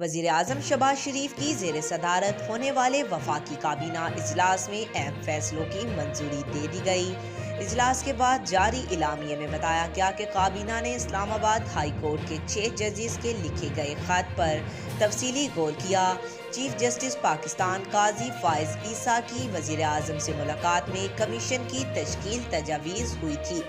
وزیر اعظم شہباز شریف کی زیر صدارت ہونے والے وفاقی کابینہ اجلاس میں اہم فیصلوں کی منظوری دے دی گئی۔ اجلاس کے بعد جاری اعلامیے میں بتایا گیا کہ کابینہ نے اسلام آباد ہائی کورٹ کے 6 ججز کے لکھے گئے خط پر تفصیلی غور کیا۔ چیف جسٹس پاکستان قاضی فائز عیسیٰ کی وزیر اعظم سے ملاقات میں کمیشن کی تشکیل تجویز ہوئی تھی۔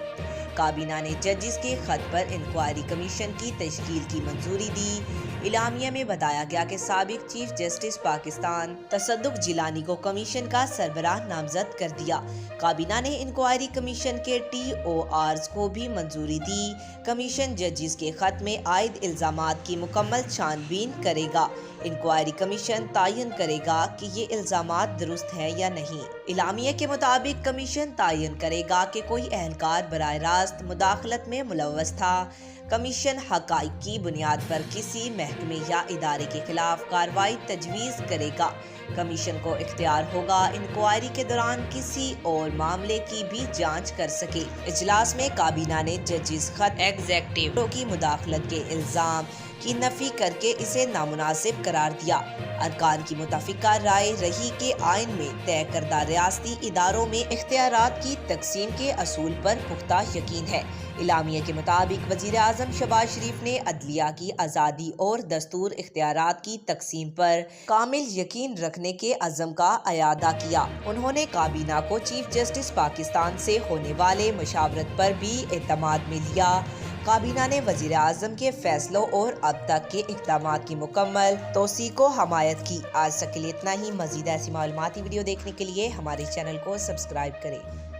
کابینہ نے ججز کے خط پر انکوائری کمیشن کی تشکیل کی منظوری دی۔ اعلامیہ میں بتایا گیا کہ سابق چیف جسٹس پاکستان تصدق جیلانی کو کمیشن کا سربراہ نامزد کر دیا۔ کابینہ نے انکوائری کمیشن کے TORs کو بھی منظوری دی۔ کمیشن ججز کے خط میں عائد الزامات کی مکمل چھان بین کرے گا۔ انکوائری کمیشن تعین کرے گا کہ یہ الزامات درست ہیں یا نہیں۔ اعلامیہ کے مطابق کمیشن تعین کرے گا کہ کوئی اہلکار براہ راست مداخلت میں ملوث تھا۔ کمیشن حقائق کی بنیاد پر کسی محکمے یا ادارے کے خلاف کارروائی تجویز کرے گا۔ کمیشن کو اختیار ہوگا انکوائری کے دوران کسی اور معاملے کی بھی جانچ کر سکے۔ اجلاس میں کابینہ نے ججز خط ایگزیکٹو کی مداخلت کے الزام کی نفی کر کے اسے نامناسب قرار دیا۔ ارکان کی متفقہ رائے رہی کہ آئین میں طے کردہ ریاستی اداروں میں اختیارات کی تقسیم کے اصول پر پختہ یقین ہے۔ اعلامیہ کے مطابق وزیر اعظم شہباز شریف نے عدلیہ کی آزادی اور دستور اختیارات کی تقسیم پر کامل یقین رکھنے کے عزم کا اعادہ کیا۔ انہوں نے کابینہ کو چیف جسٹس پاکستان سے ہونے والے مشاورت پر بھی اعتماد میں لیا۔ کابینہ نے وزیر اعظم کے فیصلوں اور اب تک کے اقدامات کی مکمل توثیق و حمایت کی۔ آج تک کے لیے اتنا ہی۔ مزید ایسی معلوماتی ویڈیو دیکھنے کے لیے ہمارے چینل کو سبسکرائب کریں۔